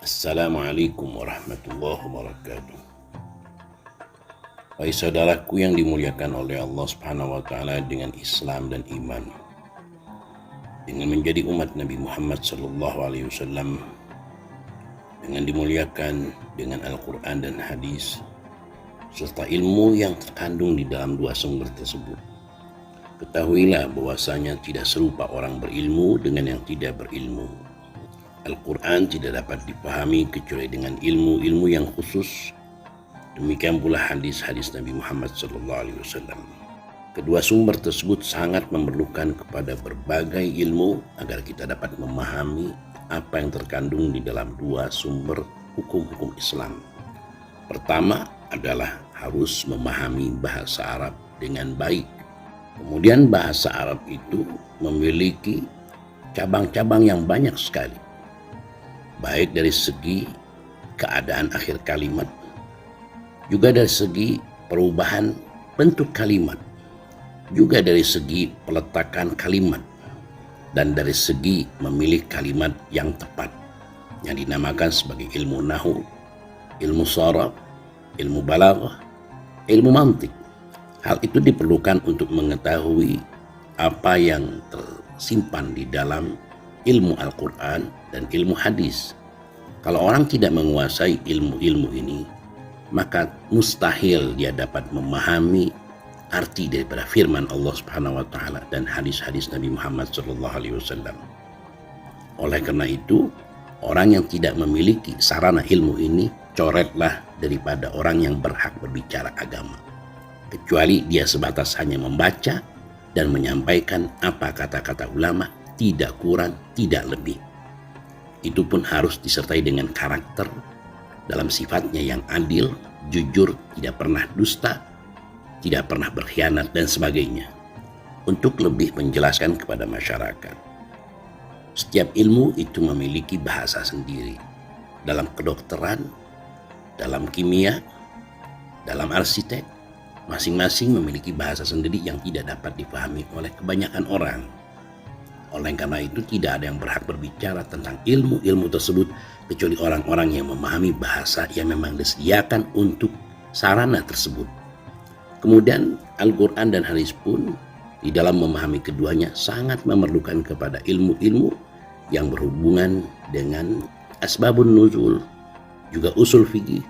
Assalamualaikum warahmatullahi wabarakatuh. Wahai saudaraku yang dimuliakan oleh Allah Subhanahu wa taala dengan Islam dan iman. Dengan menjadi umat Nabi Muhammad sallallahu alaihi wasallam, dengan dimuliakan dengan Al-Qur'an dan hadis serta ilmu yang terkandung di dalam dua sumber tersebut. Ketahuilah bahwasanya tidak serupa orang berilmu dengan yang tidak berilmu. Al-Quran tidak dapat dipahami kecuali dengan ilmu-ilmu yang khusus. Demikian pula hadis-hadis Nabi Muhammad SAW. Kedua sumber tersebut sangat memerlukan kepada berbagai ilmu agar kita dapat memahami apa yang terkandung di dalam dua sumber hukum-hukum Islam. Pertama adalah harus memahami bahasa Arab dengan baik. Kemudian bahasa Arab itu memiliki cabang-cabang yang banyak sekali, baik dari segi keadaan akhir kalimat, juga dari segi perubahan bentuk kalimat, juga dari segi peletakan kalimat, dan dari segi memilih kalimat yang tepat, yang dinamakan sebagai ilmu nahwu, ilmu sharaf, ilmu balaghah, ilmu mantik. Hal itu diperlukan untuk mengetahui apa yang tersimpan di dalam ilmu Al-Quran dan ilmu hadis. Kalau orang tidak menguasai ilmu-ilmu ini, maka mustahil dia dapat memahami arti daripada firman Allah Subhanahu wa taala dan hadis-hadis Nabi Muhammad sallallahu alaihi wasallam. Oleh karena itu, orang yang tidak memiliki sarana ilmu ini coretlah daripada orang yang berhak berbicara agama, kecuali dia sebatas hanya membaca dan menyampaikan apa kata-kata ulama, tidak kurang, tidak lebih. Itu pun harus disertai dengan karakter dalam sifatnya yang adil, jujur, tidak pernah dusta, tidak pernah berkhianat, dan sebagainya, untuk lebih menjelaskan kepada masyarakat. Setiap ilmu itu memiliki bahasa sendiri. Dalam kedokteran, dalam kimia, dalam arsitek, masing-masing memiliki bahasa sendiri yang tidak dapat dipahami oleh kebanyakan orang. Oleh karena itu tidak ada yang berhak berbicara tentang ilmu-ilmu tersebut kecuali orang-orang yang memahami bahasa yang memang disediakan untuk sarana tersebut. Kemudian Al-Quran dan hadis pun di dalam memahami keduanya sangat memerlukan kepada ilmu-ilmu yang berhubungan dengan asbabun nuzul, juga usul fikih,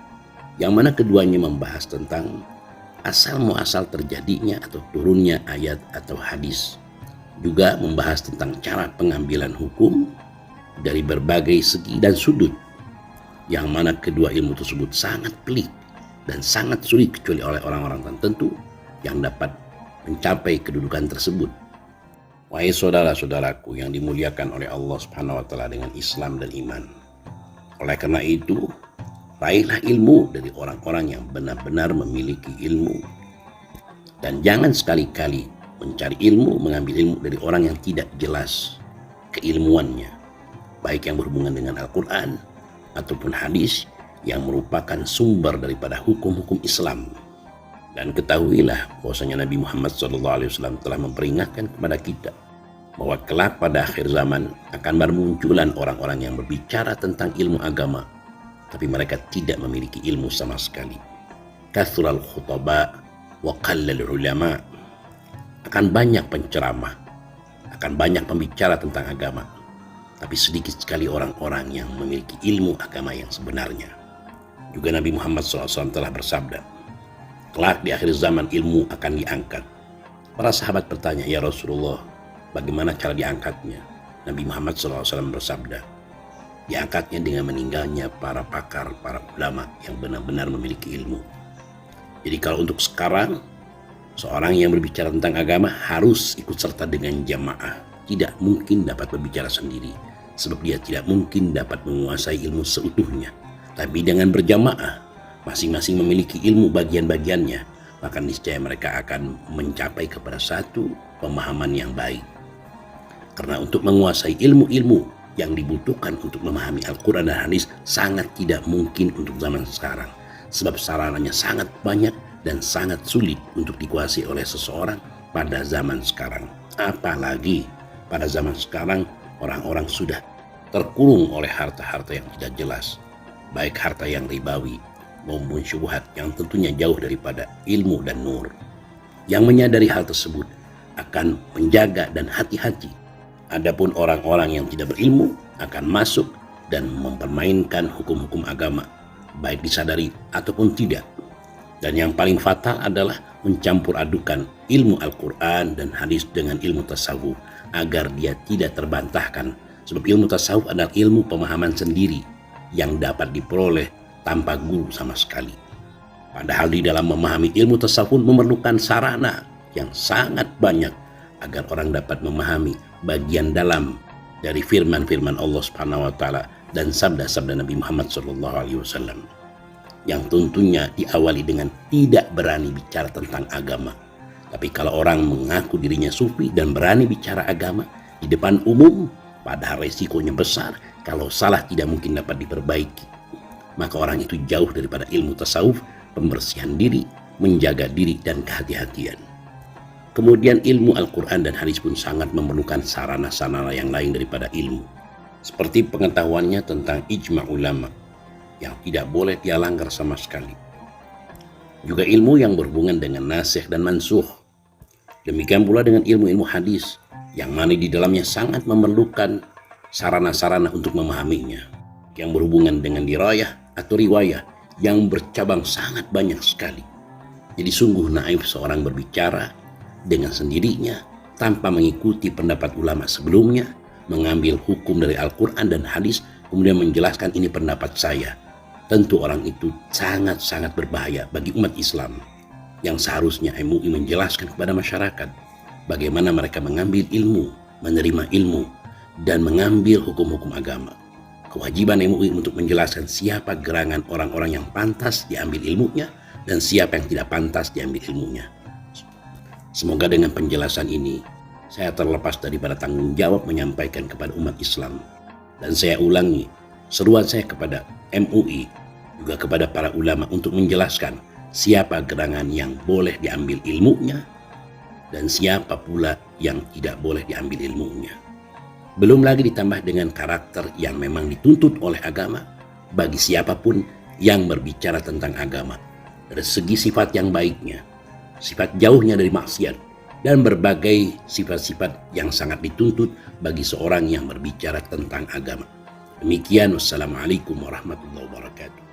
yang mana keduanya membahas tentang asal muasal terjadinya atau turunnya ayat atau hadis. Juga membahas tentang cara pengambilan hukum dari berbagai segi dan sudut, yang mana kedua ilmu tersebut sangat pelik dan sangat sulit kecuali oleh orang-orang tertentu yang dapat mencapai kedudukan tersebut. Wahai saudara-saudaraku yang dimuliakan oleh Allah Subhanahu wa taala dengan Islam dan iman. Oleh karena itu, raihlah ilmu dari orang-orang yang benar-benar memiliki ilmu, dan jangan sekali-kali mencari ilmu, mengambil ilmu dari orang yang tidak jelas keilmuannya, baik yang berhubungan dengan Al-Quran ataupun hadis yang merupakan sumber daripada hukum-hukum Islam. Dan ketahuilah bahwasanya Nabi Muhammad SAW telah memperingatkan kepada kita bahwa kelak pada akhir zaman akan bermunculan orang-orang yang berbicara tentang ilmu agama, tapi mereka tidak memiliki ilmu sama sekali. Kathural khutaba wa qallal ulama. Akan banyak penceramah, akan banyak pembicara tentang agama, tapi sedikit sekali orang-orang yang memiliki ilmu agama yang sebenarnya. Juga Nabi Muhammad SAW telah bersabda, kelak di akhir zaman ilmu akan diangkat. Para sahabat bertanya, ya Rasulullah, bagaimana cara diangkatnya? Nabi Muhammad SAW bersabda, diangkatnya dengan meninggalnya para pakar, para ulama yang benar-benar memiliki ilmu. Jadi kalau untuk sekarang, seorang yang berbicara tentang agama harus ikut serta dengan jamaah. Tidak mungkin dapat berbicara sendiri, sebab dia tidak mungkin dapat menguasai ilmu seutuhnya. Tapi dengan berjamaah, masing-masing memiliki ilmu bagian-bagiannya, maka niscaya mereka akan mencapai kepada satu pemahaman yang baik. Karena untuk menguasai ilmu-ilmu yang dibutuhkan untuk memahami Al-Quran dan hadis sangat tidak mungkin untuk zaman sekarang, sebab sarananya sangat banyak dan sangat sulit untuk dikuasai oleh seseorang pada zaman sekarang. Apalagi pada zaman sekarang orang-orang sudah terkurung oleh harta-harta yang tidak jelas, baik harta yang ribawi maupun syubhat yang tentunya jauh daripada ilmu dan nur. Yang menyadari hal tersebut akan menjaga dan hati-hati. Adapun orang-orang yang tidak berilmu akan masuk dan mempermainkan hukum-hukum agama, baik disadari ataupun tidak. Dan yang paling fatal adalah mencampur adukan ilmu Al-Quran dan hadis dengan ilmu tasawuf agar dia tidak terbantahkan. Sebab ilmu tasawuf adalah ilmu pemahaman sendiri yang dapat diperoleh tanpa guru sama sekali. Padahal di dalam memahami ilmu tasawuf memerlukan sarana yang sangat banyak agar orang dapat memahami bagian dalam dari firman-firman Allah Subhanahu wa taala dan sabda-sabda Nabi Muhammad SAW, yang tentunya diawali dengan tidak berani bicara tentang agama. Tapi kalau orang mengaku dirinya sufi dan berani bicara agama di depan umum, padahal resikonya besar, kalau salah tidak mungkin dapat diperbaiki, maka orang itu jauh daripada ilmu tasawuf, pembersihan diri, menjaga diri dan kehati-hatian. Kemudian ilmu Al-Quran dan hadis pun sangat memerlukan sarana-sarana yang lain daripada ilmu, seperti pengetahuannya tentang ijma' ulama yang tidak boleh dia langgar sama sekali. Juga ilmu yang berhubungan dengan nasikh dan mansukh. Demikian pula dengan ilmu-ilmu hadis yang mana di dalamnya sangat memerlukan sarana-sarana untuk memahaminya, yang berhubungan dengan dirayah atau riwayah yang bercabang sangat banyak sekali. Jadi sungguh naif seorang berbicara dengan sendirinya tanpa mengikuti pendapat ulama sebelumnya, mengambil hukum dari Al-Quran dan hadis kemudian menjelaskan ini pendapat saya. Tentu orang itu sangat-sangat berbahaya bagi umat Islam, yang seharusnya MUI menjelaskan kepada masyarakat bagaimana mereka mengambil ilmu, menerima ilmu, dan mengambil hukum-hukum agama. Kewajiban MUI untuk menjelaskan siapa gerangan orang-orang yang pantas diambil ilmunya dan siapa yang tidak pantas diambil ilmunya. Semoga dengan penjelasan ini saya terlepas daripada tanggung jawab menyampaikan kepada umat Islam. Dan saya ulangi seruan saya kepada MUI, juga kepada para ulama untuk menjelaskan siapa gerangan yang boleh diambil ilmunya dan siapa pula yang tidak boleh diambil ilmunya. Belum lagi ditambah dengan karakter yang memang dituntut oleh agama bagi siapapun yang berbicara tentang agama, dari segi sifat yang baiknya, sifat jauhnya dari maksiat, dan berbagai sifat-sifat yang sangat dituntut bagi seorang yang berbicara tentang agama. Demikian, wassalamualaikum warahmatullahi wabarakatuh.